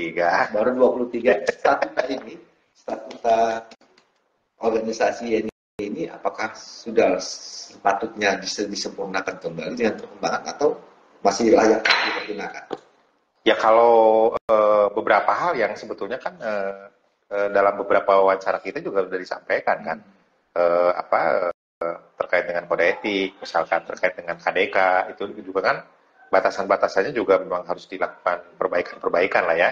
23. Baru 23. Statuta organisasi ini apakah sudah sepatutnya disempurnakan kembali dengan perkembangan atau masih layak dipergunakan? Ya kalau beberapa hal yang sebetulnya kan dalam beberapa wawancara kita juga sudah disampaikan kan, terkait dengan kode etik, misalkan terkait dengan KDK, itu juga kan batasan-batasannya juga memang harus dilakukan perbaikan-perbaikan lah ya.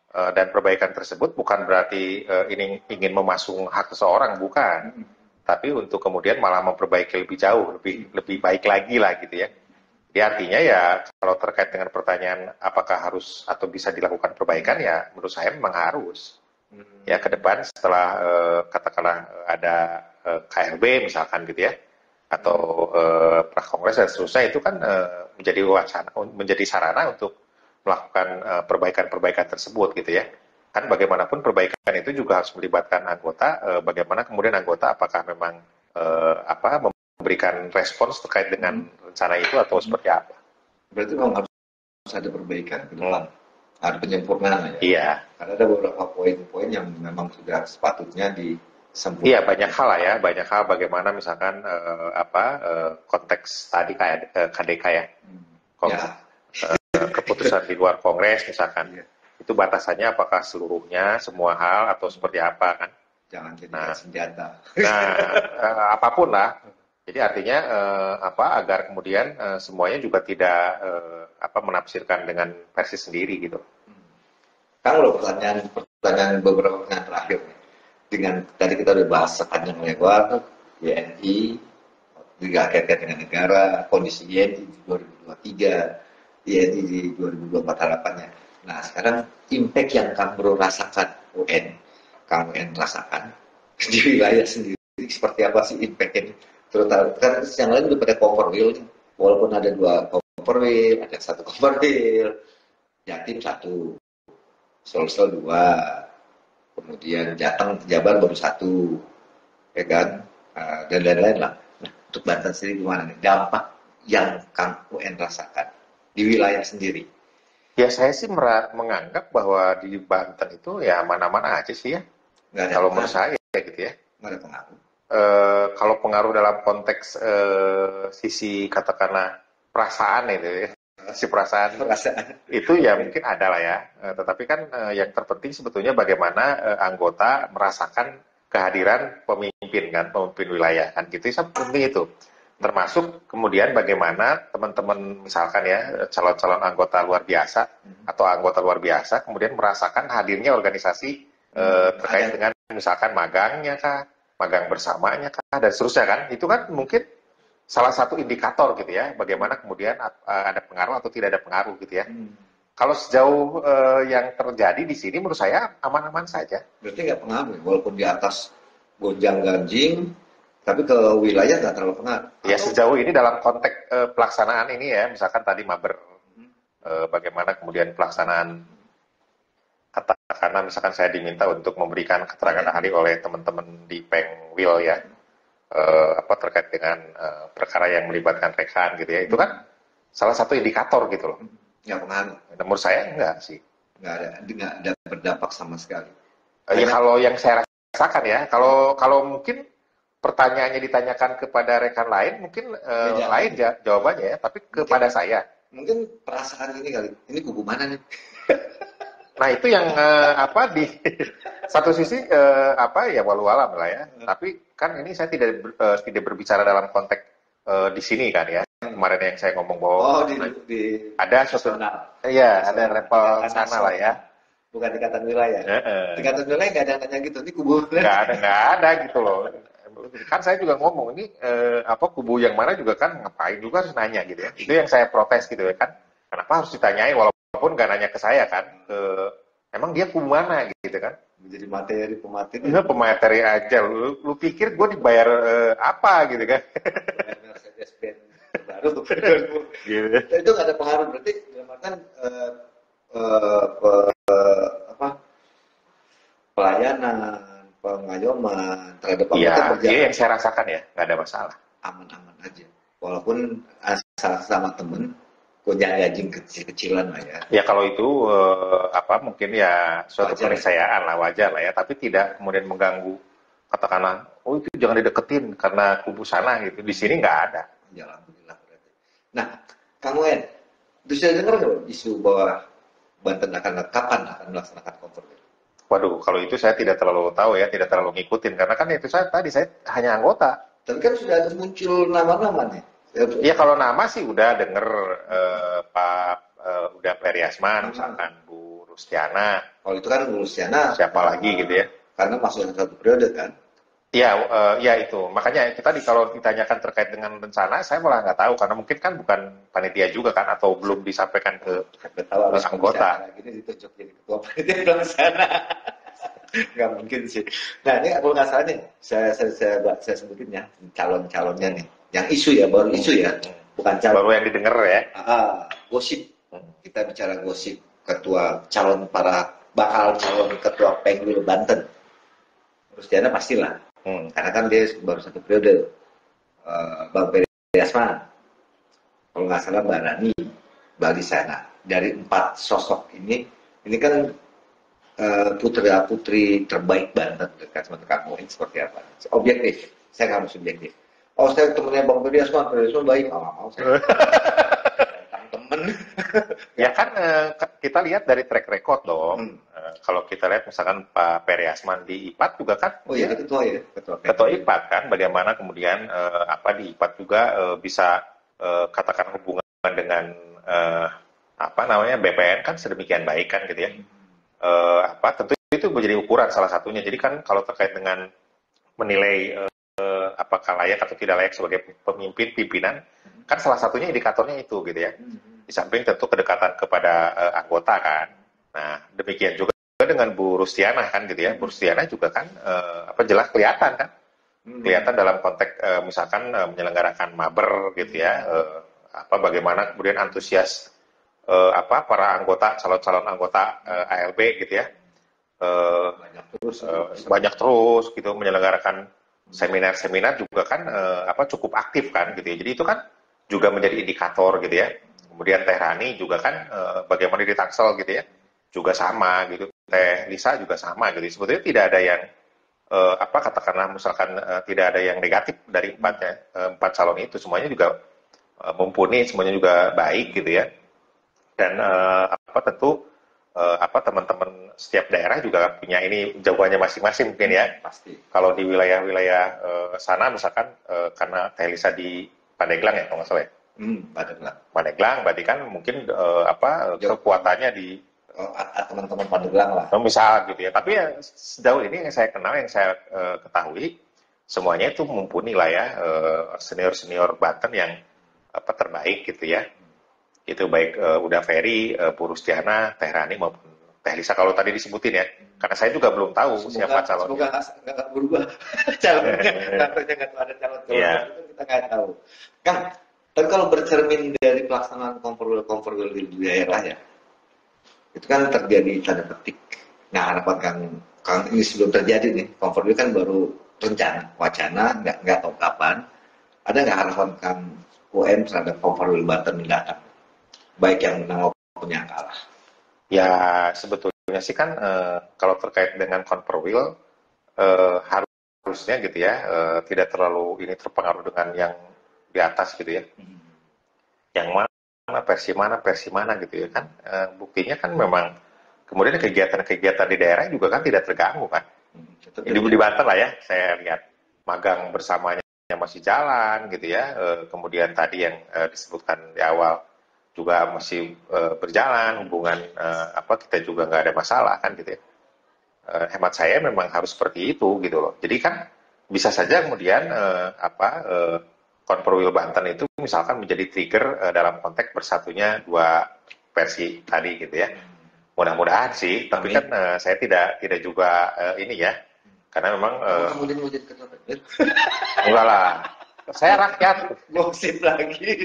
Dan perbaikan tersebut bukan berarti ini ingin memasung hak seseorang, bukan. Tapi untuk kemudian malah memperbaiki lebih jauh, lebih baik lagi lah gitu ya. Jadi artinya ya kalau terkait dengan pertanyaan apakah harus atau bisa dilakukan perbaikan, ya menurut saya memang harus. Ya ke depan setelah katakanlah ada KLB misalkan gitu ya, atau prakongres dan seterusnya, itu kan menjadi wacana, menjadi sarana untuk melakukan perbaikan-perbaikan tersebut gitu ya. Kan bagaimanapun perbaikan itu juga harus melibatkan anggota, bagaimana kemudian anggota apakah memang memberikan respons terkait dengan rencana itu atau seperti apa. Berarti memang harus ada perbaikan ke dalam, ada penyempurnaan ya. Iya. Karena ada beberapa poin-poin yang memang sudah sepatutnya disempurnakan. Iya, banyak hal lah ya, banyak hal bagaimana misalkan konteks tadi kayak KDK ya. Keputusan di luar Kongres misalkan. Itu batasannya apakah seluruhnya, semua hal atau seperti apa kan? Jangan jadi senjata. Apapun lah. Jadi artinya agar kemudian semuanya juga tidak menafsirkan dengan versi sendiri gitu. Kalau pertanyaan beberapa pertanyaan terakhir dengan tadi kita udah bahas sepanjang lebar YNI dikaitkan dengan negara, kondisi YNI di 2023, YNI di 2024 harapannya. Nah sekarang impact yang kamu rasakan kamu rasakan di wilayah sendiri seperti apa sih impact ini? Terutama kan yang lain udah pada cover wheel nih. Walaupun ada 2 cover wheel, ada 1 cover wheel, Jatim 1, Sulsel 2, kemudian Jateng Jabar baru 1, ya kan, dan lain-lain lah. Nah, untuk Banten sendiri gimana nih dampak yang Kang UN rasakan di wilayah sendiri? Ya saya sih menganggap bahwa di Banten itu ya mana-mana aja sih ya. Kalau menurut saya gitu ya. Nggak ada pengaruh. Kalau pengaruh dalam konteks sisi katakanlah perasaan itu ya. Si perasaan itu ya mungkin ada lah ya, tetapi kan yang terpenting sebetulnya bagaimana anggota merasakan kehadiran pemimpin wilayah kan gitu, penting itu, termasuk kemudian bagaimana teman-teman misalkan ya calon-calon anggota luar biasa atau anggota luar biasa kemudian merasakan hadirnya organisasi terkait dengan misalkan magangnya kah, magang bersamanya kah dan seterusnya kan, itu kan mungkin salah satu indikator gitu ya, bagaimana kemudian ada pengaruh atau tidak ada pengaruh gitu ya. Kalau sejauh yang terjadi di sini menurut saya aman-aman saja. Berarti nggak pengaruh, walaupun di atas gonjang-ganjing, tapi ke wilayah nggak terlalu pengaruh. Ya sejauh ini dalam konteks pelaksanaan ini ya, misalkan tadi Maber, bagaimana kemudian pelaksanaan, karena misalkan saya diminta untuk memberikan keterangan ahli oleh teman-teman di Pengwil ya. Terkait dengan perkara yang melibatkan rekan gitu ya, itu kan salah satu indikator gitu loh. Nggak pengaruh. Menurut saya enggak sih. Nggak ada berdampak sama sekali. Ya kalau yang saya rasakan ya, kalau mungkin pertanyaannya ditanyakan kepada rekan lain mungkin lain jawabannya ya, tapi mungkin, kepada saya. Mungkin perasaan ini kali, ini kubu mana nih? Nah itu yang di satu sisi ya walau alam lah ya. Tapi kan ini saya tidak berbicara dalam konteks di sini kan ya. Kemarin yang saya ngomong bahwa ada suatu ada level sana lah ya. Bukan tingkatan wilayah. Tingkatan wilayah nggak ada nanya gitu. Ini kubu nggak ada gitu loh. Kan saya juga ngomong ini kubu yang mana juga kan ngapain juga harus nanya gitu ya. Itu yang saya protes gitu ya kan. Kenapa harus ditanyain walaupun nggak nanya ke saya kan, emang dia kubu mana gitu kan? Menjadi materi pemateri. Iya pemateri aja. Lu pikir gue dibayar apa gitu kan? Mercedes-Benz baru. Gitu. Itu nggak ada pengaruh berarti dalam artian pelayanan, pengayoman terhadap anggota berjalan. Iya yang saya rasakan ya nggak ada masalah. Aman-aman aja. Walaupun asal sama temen gonjang-ganjing kecil-kecilan lah ya. Ya kalau itu mungkin ya suatu keniscayaan lah, wajar lah ya, tapi tidak kemudian mengganggu, katakanlah oh itu jangan dideketin karena kubu sana gitu. Di sini nggak ada. Ya alhamdulillah berarti. Nah, kamu En, sudah dengar nggak isu bahwa Banten kapan akan melaksanakan konferensi? Waduh, kalau itu saya tidak terlalu tahu ya, tidak terlalu ngikutin karena kan itu saya hanya anggota. Tapi kan sudah ada muncul nama-nama nih. Iya kalau nama sih udah denger udah Ferry Asman, misalkan Bu Rustiana. Kalau itu kan Bu Rustiana. Siapa lagi gitu ya? Karena masuk satu periode kan. Iya itu. Makanya tadi kalau ditanyakan terkait dengan rencana, saya malah nggak tahu karena mungkin kan bukan panitia juga kan atau belum disampaikan ke anggota. Gini ditunjuk jadi ketua panitia pelaksana. Nggak mungkin sih. Nah ini kalau nggak salah nih, saya sebutin ya calon-calonnya nih. Yang isu ya, baru isu ya, bukan calon. Baru yang didengar ya. Gosip. Kita bicara gosip bakal calon ketua Penggul Banten. Rustiana pastilah. Karena kan dia baru satu periode. Bang Ferry Asman, kalau nggak salah Mbak Rani, Bali sana. Dari 4 sosok ini kan putra-putri terbaik Banten dekat sama kamu ini seperti apa? Objektif, saya nggak mau subjektif. Oh saya temennya Bang Ferry Asman baik, nggak mau saya. Temen. Ya kan kita lihat dari track record dong. Kalau kita lihat misalkan Pak Ferry Asman di IPAT juga kan. Oh iya ketua ya. Ketua IPAT kan, bagaimana kemudian di IPAT juga bisa katakan hubungan dengan BPN kan sedemikian baik kan gitu ya. Tentu itu menjadi ukuran salah satunya. Jadi kan kalau terkait dengan menilai apakah layak atau tidak layak sebagai pimpinan, kan salah satunya indikatornya itu gitu ya. Di samping tentu kedekatan kepada anggota kan. Nah demikian juga dengan Bu Rustiana kan gitu ya. Bu Rustiana juga kan jelas kelihatan kan. Kelihatan dalam konteks misalkan menyelenggarakan maber gitu ya. Bagaimana kemudian antusias para anggota, calon-calon anggota ALB gitu ya. Banyak terus gitu menyelenggarakan seminar-seminar juga kan cukup aktif kan gitu ya. Jadi itu kan juga menjadi indikator gitu ya. Kemudian Teh Rani juga kan bagaimana di Tangsel gitu ya. Juga sama gitu. Teh Lisa juga sama gitu. Sebetulnya tidak ada yang katakanlah misalkan tidak ada yang negatif dari 4 calon itu. Semuanya juga mumpuni, semuanya juga baik gitu ya. Dan tentu teman-teman setiap daerah juga punya ini jagoannya masing-masing mungkin ya. Pasti. Kalau di wilayah-wilayah sana misalkan karena Teh Lisa di Pandeglang ya kalau nggak salah ya. Pandeglang berarti kan mungkin kekuatannya di teman-teman Pandeglang lah. Misal gitu ya. Tapi ya sejauh ini yang saya kenal, yang saya ketahui semuanya itu mumpuni lah ya, senior-senior Banten yang terbaik gitu ya. Itu baik udah Ferry, Bu Rustiana, Teh Rani maupun Teh Lisa kalau tadi disebutin ya. Karena saya juga belum tahu siapa calonnya. Semoga nggak berubah calonnya. Katanya nggak ada calon yeah. Itu kita nggak tahu. Kang, tapi kalau bercermin dari pelaksanaan konferensi di daerah ya, itu kan terjadi tanda petik. Nah harapan Kang ini sebelum terjadi nih, konferensi kan baru rencana, wacana, nggak tahu kapan. Ada nggak harapan Kang UM terhadap konferensi Banten mendatang? Baik yang menang maupun yang kalah. Ya sebetulnya sih kan kalau terkait dengan konferwil harusnya gitu ya tidak terlalu ini terpengaruh dengan yang di atas gitu ya. Yang versi mana gitu ya kan. Buktinya kan memang kemudian kegiatan-kegiatan di daerah juga kan tidak terganggu kan. Di Banten lah ya saya lihat magang bersamanya masih jalan gitu ya. Kemudian tadi yang disebutkan di awal juga masih berjalan hubungan kita juga nggak ada masalah kan gitu ya. Hemat saya memang harus seperti itu gitu loh. Jadi kan bisa saja kemudian Konferwil Banten itu misalkan menjadi trigger dalam konteks bersatunya 2 versi tadi gitu ya. Mudah-mudahan sih, tapi kan saya tidak juga ini ya. Karena memang kemudian mau jadi ketua enggak lah. Saya rakyat. Gosip lagi.